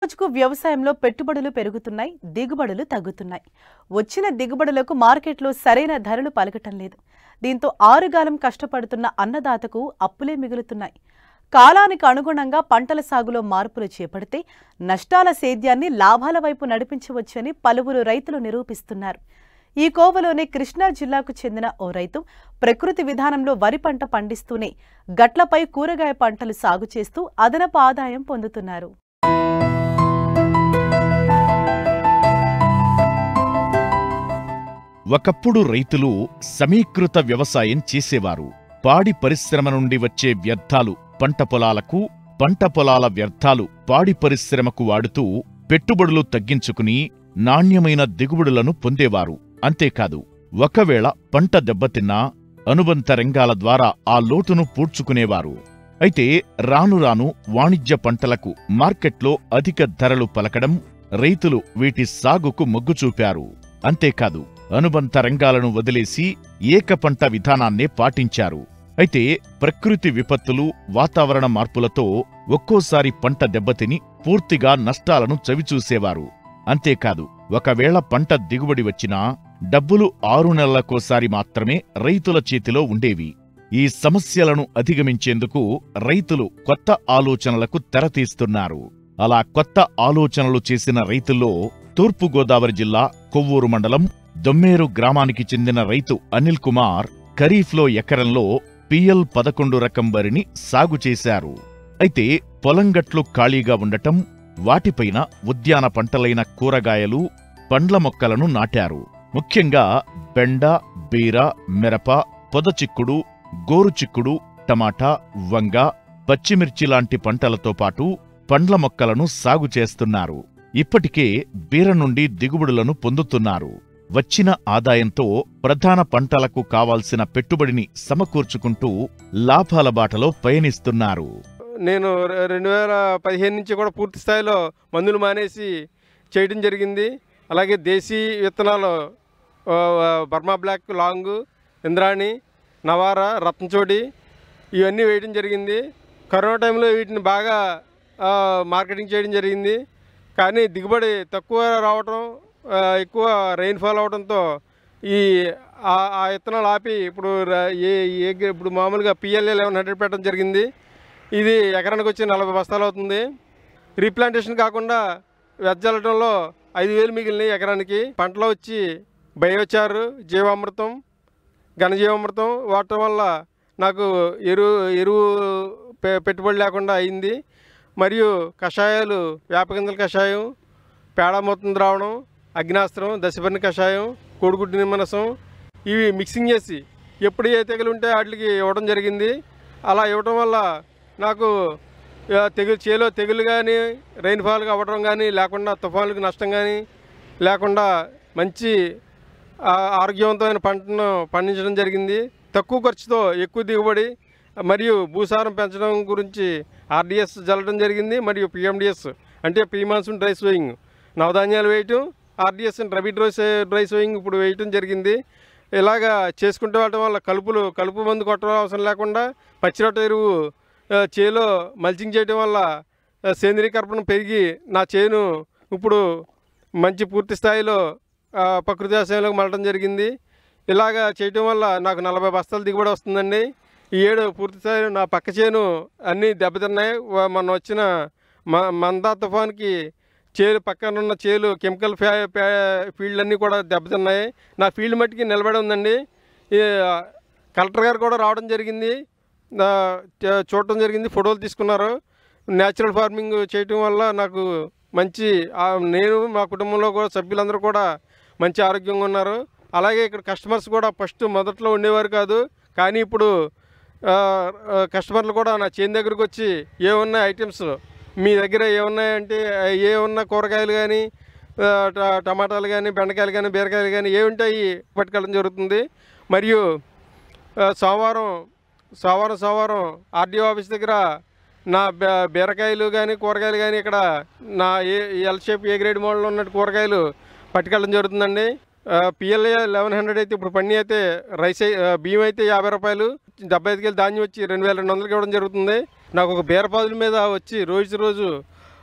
రోజుకు వ్యవసాయంలో పెట్టుబడులు పెరుగుతున్నాయి, దిగుబడులు తగ్గుతున్నాయి. వచ్చిన దిగుబడులకు మార్కెట్లో సరైన ధరలు పలకటం లేదు. దీంతో ఆరుగాలం కష్టపడుతున్న అన్నదాతకు అప్పులే మిగులుతున్నాయి. కాలానికి అనుగుణంగా పంటల సాగులో మార్పులు చేపడితే నష్టాల సేద్యాన్ని లాభాల వైపు నడిపించవచ్చని పలువురు రైతులు నిరూపిస్తున్నారు. ఈ కోవలోనే కృష్ణా జిల్లాకు చెందిన ఓ రైతు ప్రకృతి విధానంలో వరి పంట పండిస్తూనే గట్లపై కూరగాయ పంటలు సాగు చేస్తూ అదనపు ఆదాయం పొందుతున్నారు. ఒకప్పుడు రైతులు సమీకృత వ్యవసాయం చేసేవారు. పాడి పరిశ్రమ నుండి వచ్చే వ్యర్థాలు పంట పొలాలకు, పంట పొలాల వ్యర్థాలు పాడి పరిశ్రమకు వాడుతూ పెట్టుబడులు తగ్గించుకుని నాణ్యమైన దిగుబడులను పొందేవారు. అంతేకాదు, ఒకవేళ పంట దెబ్బతిన్నా అనుబంధ రంగాల ద్వారా ఆ లోటును పూడ్చుకునేవారు. అయితే రాను రాను వాణిజ్య పంటలకు మార్కెట్లో అధిక ధరలు పలకడం, రైతులు వీటి సాగుకు మొగ్గు చూపారు. అంతేకాదు, అనుబంధ రంగాలను వదిలేసి ఏకపంట విధానాన్నే పాటించారు. అయితే ప్రకృతి విపత్తులు, వాతావరణ మార్పులతో ఒక్కోసారి పంట దెబ్బతిని పూర్తిగా నష్టాలను చవిచూసేవారు. అంతేకాదు, ఒకవేళ పంట దిగుబడి వచ్చినా డబ్బులు 6 నెలలకోసారి మాత్రమే రైతుల చేతిలో ఉండేవి. ఈ సమస్యలను అధిగమించేందుకు రైతులు కొత్త ఆలోచనలకు తెరతీస్తున్నారు. అలా కొత్త ఆలోచనలు చేసిన రైతుల్లో తూర్పుగోదావరి జిల్లా కొవ్వూరు మండలం దొమ్మేరు గ్రామానికి చెందిన రైతు అనిల్ కుమార్ ఖరీఫ్లో ఎకరంలో PL11 రకం వరిని సాగు చేశారు. అయితే పొలంగట్లు ఖాళీగా ఉండటం, వాటిపైన ఉద్యాన పంటలైన కూరగాయలు, పండ్ల మొక్కలను నాటారు. ముఖ్యంగా బెండ, బీర, మిరప, పొదచిక్కుడు, గోరుచిక్కుడు, టమాటా, వంగ, పచ్చిమిర్చి లాంటి పంటలతో పాటు పండ్ల మొక్కలను సాగు చేస్తున్నారు. ఇప్పటికే బీర నుండి దిగుబడులను పొందుతున్నారు. వచ్చిన ఆదాయంతో ప్రధాన పంటలకు కావాల్సిన పెట్టుబడిని సమకూర్చుకుంటూ లాభాల బాటలో పయనిస్తున్నారు. నేను 2015 నుంచి కూడా పూర్తి స్థాయిలో మందులు మానేసి చేయడం జరిగింది. అలాగే దేశీ విత్తనాలు బర్మా బ్లాక్, లాంగ్, ఇంద్రాణి, నవారా, రత్నచోడి ఇవన్నీ వేయడం జరిగింది. కరోనా టైంలో వీటిని బాగా మార్కెటింగ్ చేయడం జరిగింది. కానీ దిగుబడి తక్కువ రావటం, ఎక్కువ రెయిన్ఫాల్ అవడంతో ఆ విత్తనాలు ఆపి ఇప్పుడు ఇప్పుడు మామూలుగా PL 1100 పెట్టడం జరిగింది. ఇది ఎకరానికి వచ్చి 40 బస్తాలు అవుతుంది. రీప్లాంటేషన్ కాకుండా వెజ్జల్లటంలో 5,000 మిగిలినాయి ఎకరానికి. పంటలో వచ్చి బయోచారు, జీవామృతం, ఘనజీవామృతం వాడటం వల్ల నాకు ఎరువు పెట్టుబడి లేకుండా అయింది. మరియు కషాయాలు, వేపగింజల కషాయం, పేడ మొత్తం ద్రావణం, అగ్నాస్త్రం, దశపర్ణి కషాయం, కోడిగుడ్డు నిమ్మరసం ఇవి మిక్సింగ్ చేసి ఎప్పుడు ఏ తెగులు ఉంటే వాటికి ఇవ్వడం జరిగింది. అలా ఇవ్వడం వల్ల నాకు చేలో తెగులు కానీ, రెయిన్ఫాల్గా అవ్వడం కానీ లేకుండా, తుఫానులకు నష్టం కానీ లేకుండా మంచి ఆరోగ్యవంతమైన పంటను పండించడం జరిగింది. తక్కువ ఖర్చుతో ఎక్కువ దిగుబడి మరియు భూసారం పెంచడం గురించి RDS జల్లడం జరిగింది. మరియు PMDS అంటే ప్రీ మాన్సూన్ డ్రై సోయింగ్ నవధాన్యాలు వేయటం, RDS and rabi dry sowing ఇప్పుడు వేయటం జరిగింది. ఇలాగా చేసుకుంటూ వెళ్ళడం వల్ల కలుపు మందు కొట్టడం అవసరం లేకుండా పచ్చిరొట్ట ఎరువు చేలో మల్చింగ్ చేయడం వల్ల సేంద్రీకర్పణ పెరిగి నా చేను ఇప్పుడు మంచి పూర్తి స్థాయిలో ప్రకృతి వ్యవసాయంలోకి మళ్ళడం జరిగింది. ఇలాగా చేయటం వల్ల నాకు 40 బస్తాలు దిగుబడి వస్తుందండి. ఈ ఏడు పూర్తి స్థాయిలో నా పక్క చేను అన్నీ దెబ్బతిన్నాయి. మొన్న వచ్చిన మందా తుఫాన్కి చేలు పక్కన ఉన్న చేలు కెమికల్ ఫీల్డ్ అన్నీ కూడా దెబ్బతిన్నాయి. నా ఫీల్డ్ మట్టికి నిలబడి ఉందండి. కలెక్టర్ గారు కూడా రావడం జరిగింది, చూడటం జరిగింది, ఫోటోలు తీసుకున్నారు. న్యాచురల్ ఫార్మింగ్ చేయటం వల్ల నాకు మంచి, నేను మా కుటుంబంలో కూడా సభ్యులందరూ కూడా మంచి ఆరోగ్యంగా ఉన్నారు. అలాగే ఇక్కడ కస్టమర్స్ కూడా ఫస్ట్ మొదట్లో ఉండేవారు కాదు, కానీ ఇప్పుడు కస్టమర్లు కూడా నా చేను దగ్గరకు వచ్చి ఏమున్నాయి ఐటమ్స్ మీ దగ్గర ఏమున్నాయంటే, ఏమున్నా కూరగాయలు కానీ, టమాటాలు కానీ, బెండకాయలు కానీ, బీరకాయలు కానీ ఏముంటాయి పట్టుకెళ్ళడం జరుగుతుంది. మరియు సోమవారం RDO ఆఫీస్ దగ్గర నా బీరకాయలు కానీ, కూరగాయలు కానీ ఇక్కడ నా ఎల్ షేప్ ఏ గ్రేడ్ మోడల్లో ఉన్నట్టు కూరగాయలు పట్టుకెళ్ళడం జరుగుతుందండి. PL 1100 అయితే ఇప్పుడు పన్నీ అయితే బియ్యం అయితే 50 రూపాయలు, 75 ధాన్యం వచ్చి 2200 ఇవ్వడం జరుగుతుంది. నాకు ఒక బీరపాదుల మీద వచ్చి రోజు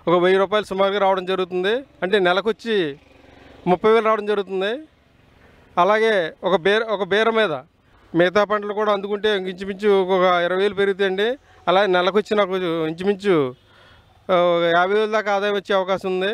ఒక 1000 రూపాయలు సుమారుగా రావడం జరుగుతుంది. అంటే నెలకొచ్చి 30,000 రావడం జరుగుతుంది. అలాగే ఒక బీర మీద మిగతా పంటలు కూడా అందుకుంటే ఇంచుమించు ఒక 20,000 పెరుగుతాయండి. అలాగే నెలకొచ్చి నాకు ఇంచుమించు 50,000 దాకా ఆదాయం వచ్చే అవకాశం ఉంది.